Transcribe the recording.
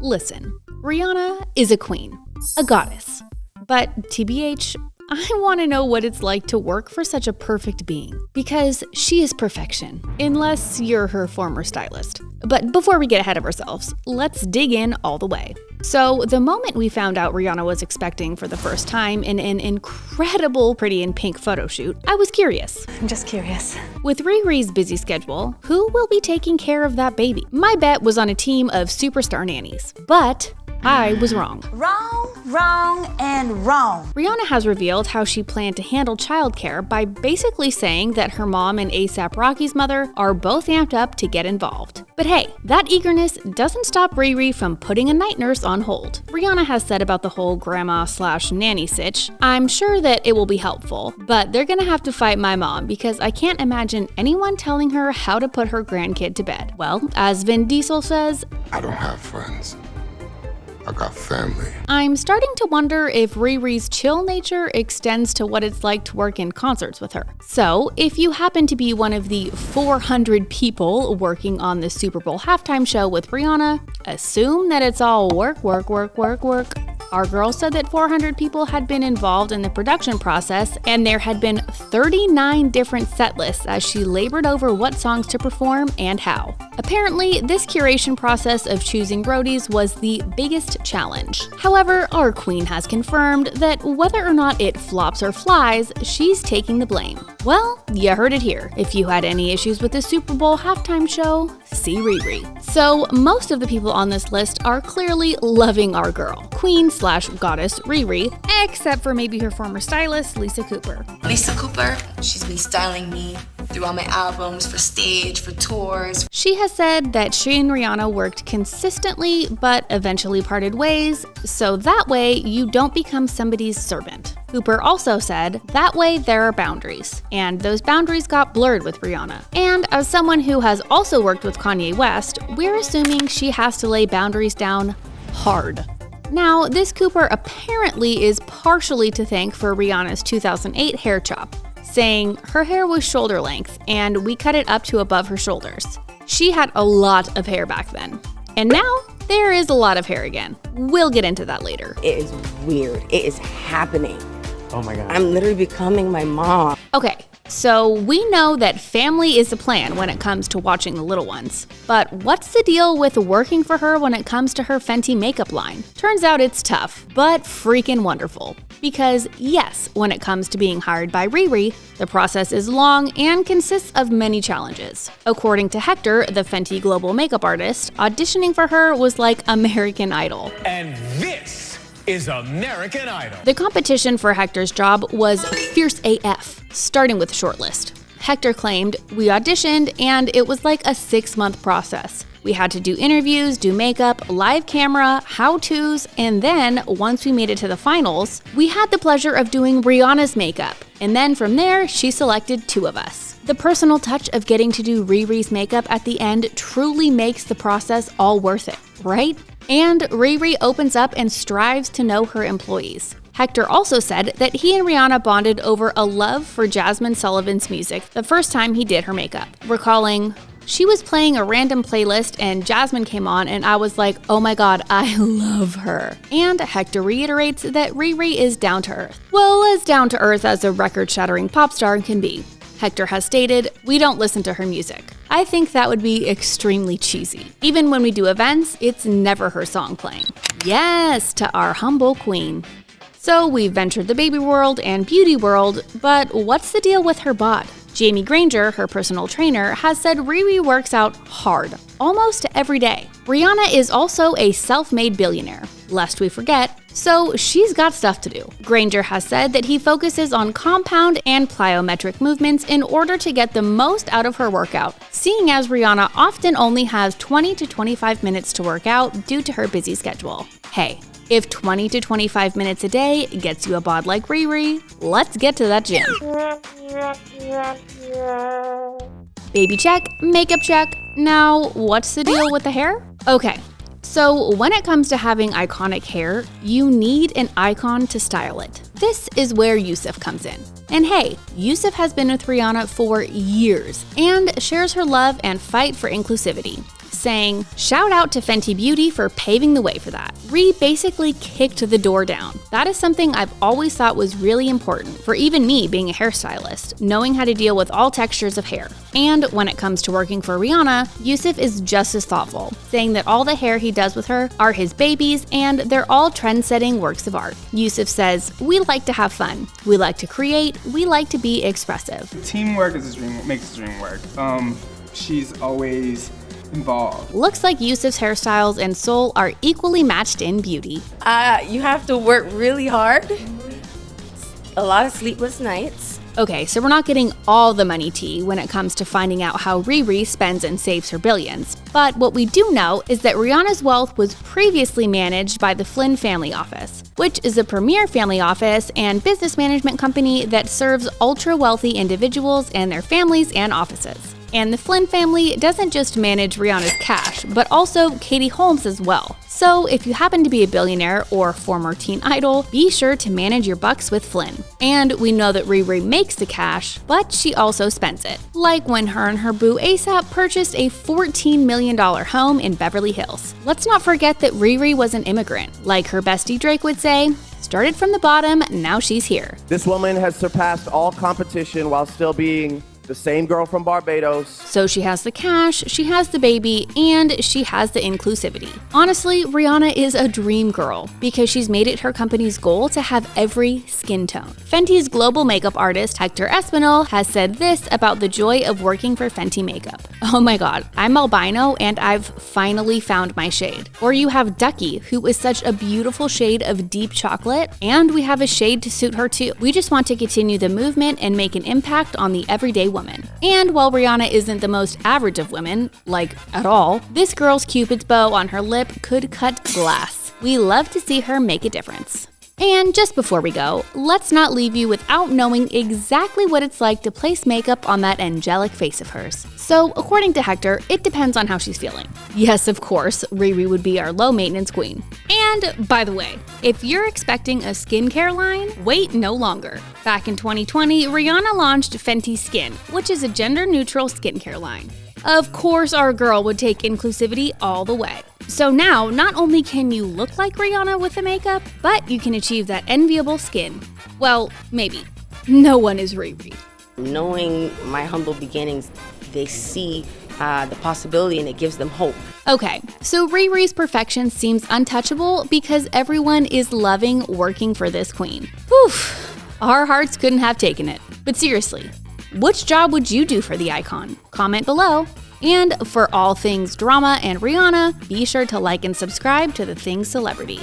Listen, Rihanna is a queen, a goddess. But TBH, I want to know what it's like to work for such a perfect being, because she is perfection, unless you're her former stylist. But before we get ahead of ourselves, let's dig in all the way. So the moment we found out Rihanna was expecting for the first time in an incredible Pretty in Pink photo shoot, I was curious. I'm just curious. With Riri's busy schedule, who will be taking care of that baby? My bet was on a team of superstar nannies, but I was wrong. Wrong, and wrong. Rihanna has revealed how she planned to handle childcare by basically saying that her mom and A$AP Rocky's mother are both amped up to get involved. But hey, that eagerness doesn't stop Riri from putting a night nurse on hold. Rihanna has said about the whole grandma/nanny sitch, "I'm sure that it will be helpful, but they're gonna have to fight my mom because I can't imagine anyone telling her how to put her grandkid to bed." Well, as Vin Diesel says, "I don't have friends. I got family." I'm starting to wonder if Riri's chill nature extends to what it's like to work in concerts with her. So, if you happen to be one of the 400 people working on the Superbowl Halftime Show with Rihanna, assume that it's all work. Our girl said that 400 people had been involved in the production process, and there had been 39 different set lists as she labored over what songs to perform and how. Apparently, this curation process of choosing roadies was the biggest challenge. However, our queen has confirmed that whether or not it flops or flies, she's taking the blame. Well, you heard it here. If you had any issues with the Super Bowl halftime show, see Riri. So, most of the people on this list are clearly loving our girl, queen/goddess Riri, except for maybe her former stylist, Lisa Cooper. Lisa Cooper, she's been styling me through all my albums, for stage, for tours. She has said that she and Rihanna worked consistently, but eventually parted ways, so that way you don't become somebody's servant. Cooper also said, that way there are boundaries, and those boundaries got blurred with Rihanna. And as someone who has also worked with Kanye West, we're assuming she has to lay boundaries down hard. Now, this Cooper apparently is partially to thank for Rihanna's 2008 hair chop, saying her hair was shoulder length and we cut it up to above her shoulders. She had a lot of hair back then. And now, there is a lot of hair again. We'll get into that later. It is weird. It is happening. Oh my God. I'm literally becoming my mom. Okay, so we know that family is the plan when it comes to watching the little ones. But what's the deal with working for her when it comes to her Fenty makeup line? Turns out it's tough, but freaking wonderful. Because yes, when it comes to being hired by Riri, the process is long and consists of many challenges. According to Hector, the Fenty global makeup artist, auditioning for her was like American Idol. And this is American Idol. The competition for Hector's job was fierce AF, starting with the shortlist. Hector claimed, "We auditioned and it was like a 6-month process. We had to do interviews, do makeup, live camera, how-tos, and then, once we made it to the finals, we had the pleasure of doing Rihanna's makeup. And then from there, she selected 2 of us." The personal touch of getting to do Riri's makeup at the end truly makes the process all worth it, right? And Riri opens up and strives to know her employees. Hector also said that he and Rihanna bonded over a love for Jasmine Sullivan's music the first time he did her makeup, recalling, "She was playing a random playlist and Jasmine came on and I was like, oh my God, I love her." And Hector reiterates that Riri is down to earth. Well, as down to earth as a record-shattering pop star can be. Hector has stated, "We don't listen to her music. I think that would be extremely cheesy. Even when we do events, it's never her song playing." Yes, to our humble queen. So we've ventured the baby world and beauty world, but what's the deal with her bod? Jamie Granger, her personal trainer, has said Riri works out hard, almost every day. Rihanna is also a self-made billionaire, lest we forget, so she's got stuff to do. Granger has said that he focuses on compound and plyometric movements in order to get the most out of her workout, seeing as Rihanna often only has 20 to 25 minutes to work out due to her busy schedule. Hey, if 20 to 25 minutes a day gets you a bod like Riri, let's get to that gym. Baby check, makeup check. Now, what's the deal with the hair? Okay, so when it comes to having iconic hair, you need an icon to style it. This is where Yusuf comes in. And hey, Yusuf has been with Rihanna for years and shares her love and fight for inclusivity, saying, "Shout out to Fenty Beauty for paving the way for that." Rhi basically kicked the door down. That is something I've always thought was really important for even me being a hairstylist, knowing how to deal with all textures of hair. And when it comes to working for Rihanna, Yusuf is just as thoughtful, saying that all the hair he does with her are his babies and they're all trend-setting works of art. Yusuf says, "We like to have fun. We like to create. We like to be expressive." Teamwork is makes the dream work. She's always involved. Looks like Yusuf's hairstyles and soul are equally matched in beauty. You have to work really hard. A lot of sleepless nights. Okay, so we're not getting all the money tea when it comes to finding out how Riri spends and saves her billions. But what we do know is that Rihanna's wealth was previously managed by the Flynn Family Office, which is a premier family office and business management company that serves ultra-wealthy individuals and their families and offices. And the Flynn family doesn't just manage Rihanna's cash, but also Katie Holmes as well. So if you happen to be a billionaire or former teen idol, be sure to manage your bucks with Flynn. And we know that Riri makes the cash, but she also spends it. Like when her and her boo ASAP purchased a $14 million home in Beverly Hills. Let's not forget that Riri was an immigrant. Like her bestie Drake would say, "Started from the bottom, now she's here." This woman has surpassed all competition while still being the same girl from Barbados. So she has the cash, she has the baby, and she has the inclusivity. Honestly, Rihanna is a dream girl because she's made it her company's goal to have every skin tone. Fenty's global makeup artist Hector Espinal has said this about the joy of working for Fenty Makeup. "Oh my god, I'm albino and I've finally found my shade." Or you have Ducky, who is such a beautiful shade of deep chocolate, and we have a shade to suit her too. We just want to continue the movement and make an impact on the everyday woman. And while Rihanna isn't the most average of women, like at all, this girl's Cupid's bow on her lip could cut glass. We love to see her make a difference. And just before we go, let's not leave you without knowing exactly what it's like to place makeup on that angelic face of hers. So, according to Hector, it depends on how she's feeling. Yes, of course, Riri would be our low-maintenance queen. And, by the way, if you're expecting a skincare line, wait no longer. Back in 2020, Rihanna launched Fenty Skin, which is a gender-neutral skincare line. Of course, our girl would take inclusivity all the way. So now, not only can you look like Rihanna with the makeup, but you can achieve that enviable skin. Well, maybe. No one is Riri. Knowing my humble beginnings, they see the possibility and it gives them hope. Okay, so Riri's perfection seems untouchable because everyone is loving working for this queen. Whew, our hearts couldn't have taken it. But seriously, which job would you do for the icon? Comment below. And for all things drama and Rihanna, be sure to like and subscribe to The Things Celebrity.